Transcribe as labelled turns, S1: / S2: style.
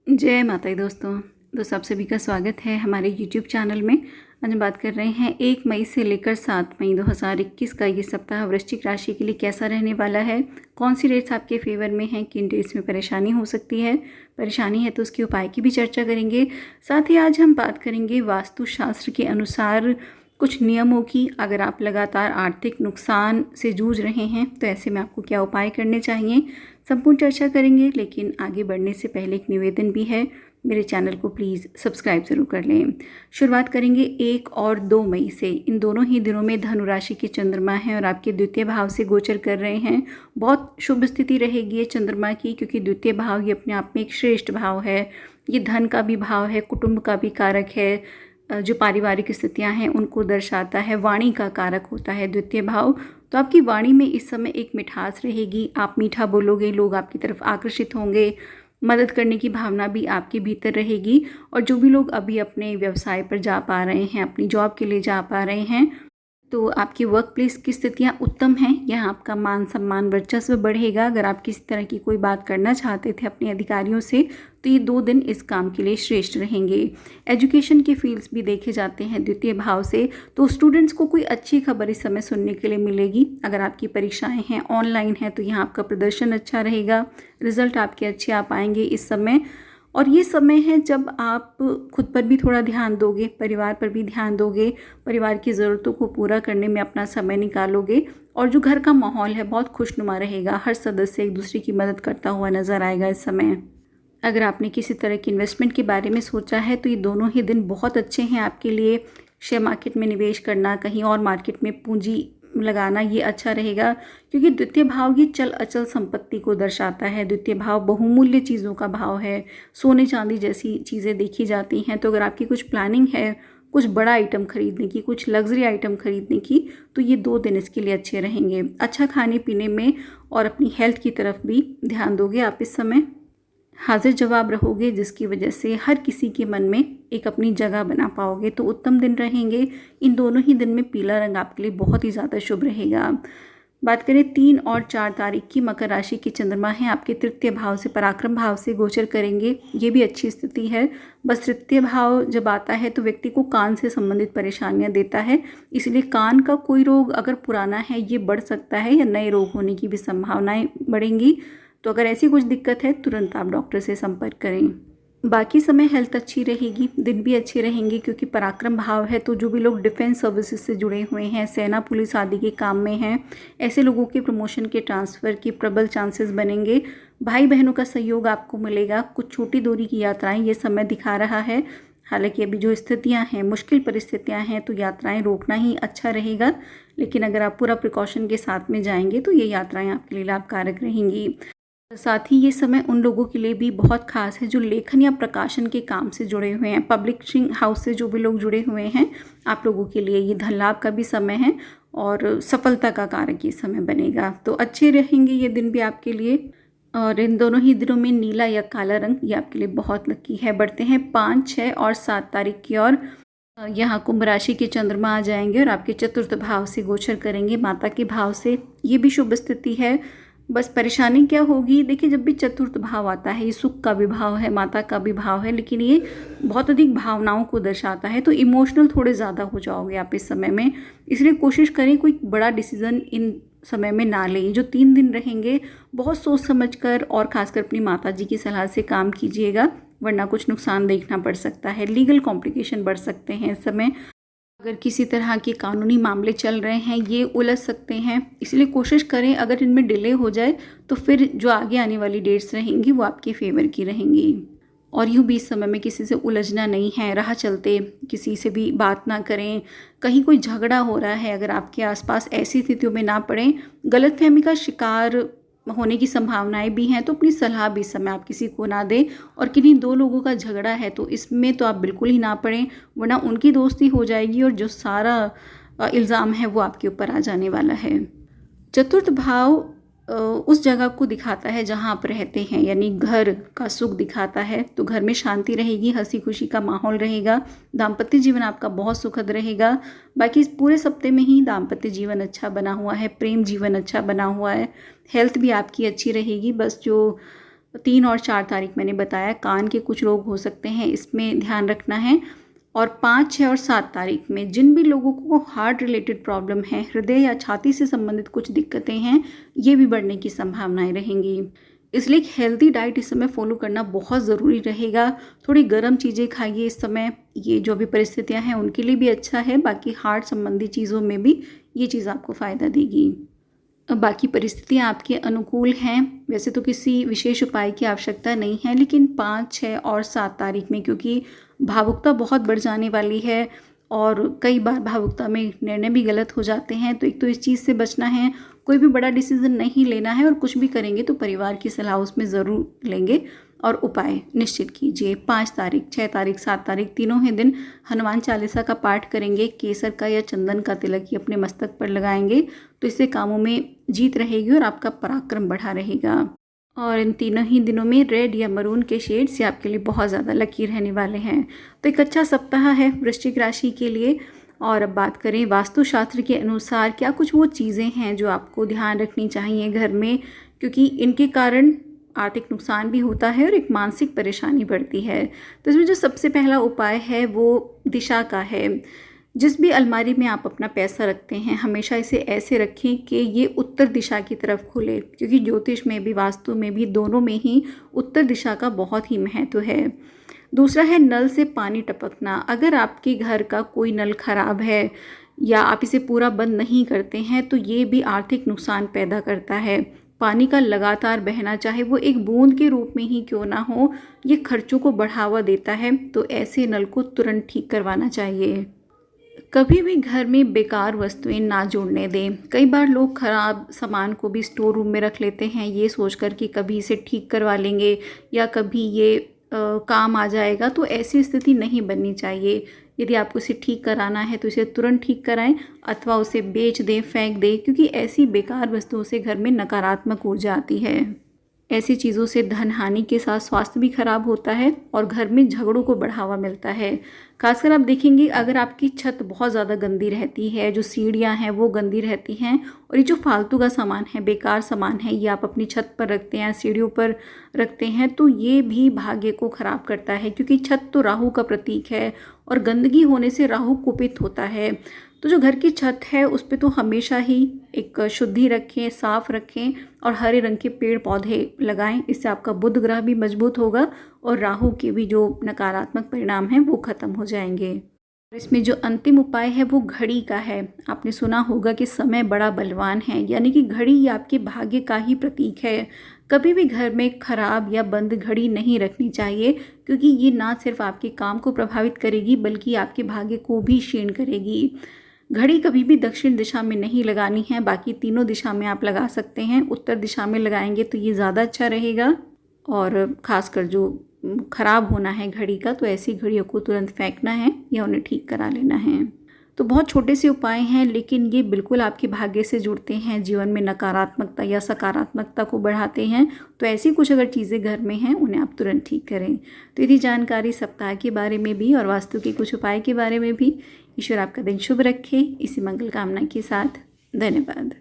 S1: जय माता दी दोस्तों आप सभी का स्वागत है हमारे YouTube चैनल में। आज हम बात कर रहे हैं 1 मई से लेकर 7 मई 2021 का ये सप्ताह वृश्चिक राशि के लिए कैसा रहने वाला है, कौन सी डेट्स आपके फेवर में हैं, किन डेट्स में परेशानी हो सकती है, परेशानी है तो उसके उपाय की भी चर्चा करेंगे। साथ ही आज हम बात करेंगे वास्तुशास्त्र के अनुसार कुछ नियमों की। अगर आप लगातार आर्थिक नुकसान से जूझ रहे हैं तो ऐसे में आपको क्या उपाय करने चाहिए, संपूर्ण चर्चा करेंगे। लेकिन आगे बढ़ने से पहले एक निवेदन भी है, मेरे चैनल को प्लीज़ सब्सक्राइब ज़रूर कर लें। शुरुआत करेंगे 1 और 2 मई से। इन दोनों ही दिनों में धनु राशि के चंद्रमा हैं और आपके द्वितीय भाव से गोचर कर रहे हैं। बहुत शुभ स्थिति रहेगी ये चंद्रमा की, क्योंकि द्वितीय भाव ये अपने आप में एक श्रेष्ठ भाव है। ये धन का भी भाव है, कुटुंब का भी कारक है, जो पारिवारिक स्थितियां हैं उनको दर्शाता है, वाणी का कारक होता है द्वितीय भाव। तो आपकी वाणी में इस समय एक मिठास रहेगी, आप मीठा बोलोगे, लोग आपकी तरफ आकर्षित होंगे, मदद करने की भावना भी आपके भीतर रहेगी। और जो भी लोग अभी अपने व्यवसाय पर जा पा रहे हैं, अपनी जॉब के लिए जा पा रहे हैं, तो आपकी वर्क प्लेस की स्थितियाँ उत्तम हैं। यहाँ आपका मान सम्मान वर्चस्व बढ़ेगा। अगर आप किसी तरह की कोई बात करना चाहते थे अपने अधिकारियों से, तो ये 2 दिन इस काम के लिए श्रेष्ठ रहेंगे। एजुकेशन के फील्ड्स भी देखे जाते हैं द्वितीय भाव से, तो स्टूडेंट्स को कोई अच्छी खबर इस समय सुनने के लिए मिलेगी। अगर आपकी परीक्षाएं हैं, ऑनलाइन हैं, तो यहाँ आपका प्रदर्शन अच्छा रहेगा, रिजल्ट आपके अच्छे आ पाएंगे इस समय। और ये समय है जब आप खुद पर भी थोड़ा ध्यान दोगे, परिवार पर भी ध्यान दोगे, परिवार की ज़रूरतों को पूरा करने में अपना समय निकालोगे। और जो घर का माहौल है बहुत खुशनुमा रहेगा, हर सदस्य एक दूसरे की मदद करता हुआ नज़र आएगा इस समय। अगर आपने किसी तरह की इन्वेस्टमेंट के बारे में सोचा है तो ये दोनों ही दिन बहुत अच्छे हैं आपके लिए। शेयर मार्केट में निवेश करना, कहीं और मार्केट में पूंजी लगाना, ये अच्छा रहेगा, क्योंकि द्वितीय भाव ये चल अचल संपत्ति को दर्शाता है। द्वितीय भाव बहुमूल्य चीज़ों का भाव है, सोने चांदी जैसी चीज़ें देखी जाती हैं। तो अगर आपकी कुछ प्लानिंग है, कुछ बड़ा आइटम खरीदने की, कुछ लग्जरी आइटम खरीदने की, तो ये 2 दिन इसके लिए अच्छे रहेंगे। अच्छा खाने पीने में और अपनी हेल्थ की तरफ भी ध्यान दोगे आप इस समय। हाजिर जवाब रहोगे, जिसकी वजह से हर किसी के मन में एक अपनी जगह बना पाओगे, तो उत्तम दिन रहेंगे। इन दोनों ही दिन में पीला रंग आपके लिए बहुत ही ज़्यादा शुभ रहेगा। बात करें 3 और 4 तारीख की, मकर राशि के चंद्रमा हैं आपके तृतीय भाव से पराक्रम भाव से गोचर करेंगे। ये भी अच्छी स्थिति है। बस तृतीय भाव जब आता है तो व्यक्ति को कान से संबंधित परेशानियां देता है, इसलिए कान का कोई रोग अगर पुराना है ये बढ़ सकता है, या नए रोग होने की भी संभावनाएं बढ़ेंगी। तो अगर ऐसी कुछ दिक्कत है तुरंत आप डॉक्टर से संपर्क करें। बाकी समय हेल्थ अच्छी रहेगी, दिन भी अच्छे रहेंगे, क्योंकि पराक्रम भाव है। तो जो भी लोग डिफेंस सर्विसेज से जुड़े हुए हैं, सेना पुलिस आदि के काम में हैं, ऐसे लोगों के प्रमोशन के ट्रांसफ़र के प्रबल चांसेस बनेंगे। भाई बहनों का सहयोग आपको मिलेगा। कुछ छोटी दूरी की यात्राएं ये समय दिखा रहा है। हालांकि अभी जो स्थितियां हैं, मुश्किल परिस्थितियां हैं, तो यात्राएं रोकना ही अच्छा रहेगा। लेकिन अगर आप पूरा प्रिकॉशन के साथ में जाएंगे तो ये यात्राएं आपके लिए लाभकारक रहेंगी। साथ ही ये समय उन लोगों के लिए भी बहुत खास है जो लेखन या प्रकाशन के काम से जुड़े हुए हैं। पब्लिशिंग हाउस से जो भी लोग जुड़े हुए हैं, आप लोगों के लिए ये धन लाभ का भी समय है और सफलता का कारक ये समय बनेगा। तो अच्छे रहेंगे ये दिन भी आपके लिए। और इन दोनों ही दिनों में नीला या काला रंग ये आपके लिए बहुत लकी है। बढ़ते हैं 5, 6 और 7 तारीख की ओर। यहाँ कुंभ राशि के चंद्रमा आ जाएंगे और आपके चतुर्थ भाव से गोचर करेंगे, माता के भाव से। ये भी शुभ स्थिति है। बस परेशानी क्या होगी, देखिए जब भी चतुर्थ भाव आता है, ये सुख का भी भाव है, माता का भी भाव है, लेकिन ये बहुत अधिक भावनाओं को दर्शाता है। तो इमोशनल थोड़े ज़्यादा हो जाओगे आप इस समय में, इसलिए कोशिश करें कोई बड़ा डिसीजन इन समय में ना लें। जो 3 दिन रहेंगे बहुत सोच समझकर और खासकर अपनी माता जी की सलाह से काम कीजिएगा, वरना कुछ नुकसान देखना पड़ सकता है। लीगल कॉम्प्लिकेशन बढ़ सकते हैं इस समय। अगर किसी तरह के कानूनी मामले चल रहे हैं ये उलझ सकते हैं, इसलिए कोशिश करें अगर इनमें डिले हो जाए तो फिर जो आगे आने वाली डेट्स रहेंगी वो आपके फेवर की रहेंगी। और यूँ भी इस समय में किसी से उलझना नहीं है, राह चलते किसी से भी बात ना करें। कहीं कोई झगड़ा हो रहा है, अगर आपके आसपास ऐसी स्थितियों में ना पड़ें, गलतफहमी का शिकार होने की संभावनाएं भी हैं, तो अपनी सलाह भी इस समय आप किसी को ना दें। और किन्हीं 2 लोगों का झगड़ा है तो इसमें तो आप बिल्कुल ही ना पड़ें, वरना उनकी दोस्ती हो जाएगी और जो सारा इल्ज़ाम है वो आपके ऊपर आ जाने वाला है। चतुर्थ भाव उस जगह को दिखाता है जहाँ आप रहते हैं, यानी घर का सुख दिखाता है। तो घर में शांति रहेगी, हंसी खुशी का माहौल रहेगा, दाम्पत्य जीवन आपका बहुत सुखद रहेगा। बाकी इस पूरे सप्ते में ही दाम्पत्य जीवन अच्छा बना हुआ है, प्रेम जीवन अच्छा बना हुआ है, हेल्थ भी आपकी अच्छी रहेगी। बस जो 3 और 4 तारीख मैंने बताया कान के कुछ रोग हो सकते हैं, इसमें ध्यान रखना है। और 5, 6 और 7 तारीख में जिन भी लोगों को हार्ट रिलेटेड प्रॉब्लम है, हृदय या छाती से संबंधित कुछ दिक्कतें हैं, ये भी बढ़ने की संभावनाएं रहेंगी। इसलिए एक हेल्दी डाइट इस समय फॉलो करना बहुत ज़रूरी रहेगा। थोड़ी गर्म चीज़ें खाइए इस समय, ये जो भी परिस्थितियां हैं उनके लिए भी अच्छा है। बाकी हार्ट संबंधी चीज़ों में भी ये चीज़ आपको फ़ायदा देगी। बाकी परिस्थितियाँ आपके अनुकूल हैं। वैसे तो किसी विशेष उपाय की आवश्यकता नहीं है, लेकिन 5, 6 और 7 तारीख में क्योंकि भावुकता बहुत बढ़ जाने वाली है और कई बार भावुकता में निर्णय भी गलत हो जाते हैं, तो एक तो इस चीज़ से बचना है। कोई भी बड़ा डिसीज़न नहीं लेना है और कुछ भी करेंगे तो परिवार की सलाह उसमें ज़रूर लेंगे और उपाय निश्चित कीजिए। 5 तारीख, 6 तारीख, 7 तारीख तीनों ही दिन हनुमान चालीसा का पाठ करेंगे, केसर का या चंदन का तिलक ही अपने मस्तक पर लगाएंगे, तो इससे कामों में जीत रहेगी और आपका पराक्रम बढ़ा रहेगा। और इन तीनों ही दिनों में रेड या मरून के शेड्स ये आपके लिए बहुत ज़्यादा लकी रहने वाले हैं। तो एक अच्छा सप्ताह है वृश्चिक राशि के लिए। और अब बात करें वास्तुशास्त्र के अनुसार क्या कुछ वो चीज़ें हैं जो आपको ध्यान रखनी चाहिए घर में, क्योंकि इनके कारण आर्थिक नुकसान भी होता है और एक मानसिक परेशानी बढ़ती है। तो इसमें जो सबसे पहला उपाय है वो दिशा का है। जिस भी अलमारी में आप अपना पैसा रखते हैं, हमेशा इसे ऐसे रखें कि ये उत्तर दिशा की तरफ खुले, क्योंकि ज्योतिष में भी वास्तु में भी दोनों में ही उत्तर दिशा का बहुत ही महत्व है। दूसरा है नल से पानी टपकना। अगर आपके घर का कोई नल खराब है या आप इसे पूरा बंद नहीं करते हैं तो ये भी आर्थिक नुकसान पैदा करता है। पानी का लगातार बहना, चाहे वो एक बूंद के रूप में ही क्यों ना हो, ये खर्चों को बढ़ावा देता है। तो ऐसे नल को तुरंत ठीक करवाना चाहिए। कभी भी घर में बेकार वस्तुएं ना जोड़ने दें। कई बार लोग खराब सामान को भी स्टोर रूम में रख लेते हैं, ये सोचकर कि कभी इसे ठीक करवा लेंगे या कभी ये काम आ जाएगा, तो ऐसी स्थिति नहीं बननी चाहिए। यदि आपको इसे ठीक कराना है तो इसे तुरंत ठीक कराएं अथवा उसे बेच दें, फेंक दें, क्योंकि ऐसी बेकार वस्तुओं से घर में नकारात्मक ऊर्जा आती है। ऐसी चीज़ों से धन हानि के साथ स्वास्थ्य भी खराब होता है और घर में झगड़ों को बढ़ावा मिलता है। खासकर आप देखेंगे अगर आपकी छत बहुत ज़्यादा गंदी रहती है, जो सीढ़ियाँ हैं वो गंदी रहती हैं और ये जो फालतू का सामान है, बेकार सामान है, ये आप अपनी छत पर रखते हैं, सीढ़ियों पर रखते हैं, तो ये भी भाग्य को खराब करता है, क्योंकि छत तो राहु का प्रतीक है और गंदगी होने से राहु कुपित होता है। तो जो घर की छत है उस पर तो हमेशा ही एक शुद्धि रखें, साफ रखें और हरे रंग के पेड़ पौधे लगाएं। इससे आपका बुध ग्रह भी मजबूत होगा और राहु के भी जो नकारात्मक परिणाम हैं वो खत्म हो जाएंगे। इसमें जो अंतिम उपाय है वो घड़ी का है। आपने सुना होगा कि समय बड़ा बलवान है, यानी कि घड़ी आपके भाग्य का ही प्रतीक है। कभी भी घर में खराब या बंद घड़ी नहीं रखनी चाहिए, क्योंकि ये ना सिर्फ आपके काम को प्रभावित करेगी बल्कि आपके भाग्य को भी क्षीण करेगी। घड़ी कभी भी दक्षिण दिशा में नहीं लगानी है, बाकी तीनों दिशा में आप लगा सकते हैं। उत्तर दिशा में लगाएंगे तो ये ज़्यादा अच्छा रहेगा। और ख़ासकर जो ख़राब होना है घड़ी का, तो ऐसी घड़ियों को तुरंत फेंकना है या उन्हें ठीक करा लेना है। तो बहुत छोटे से उपाय हैं, लेकिन ये बिल्कुल आपके भाग्य से जुड़ते हैं, जीवन में नकारात्मकता या सकारात्मकता को बढ़ाते हैं। तो ऐसी कुछ अगर चीज़ें घर में हैं उन्हें आप तुरंत ठीक करें। तो यदि जानकारी सप्ताह के बारे में भी और वास्तु के कुछ उपाय के बारे में भी। ईश्वर आपका दिन शुभ रखे, इसी मंगल कामना के साथ। धन्यवाद।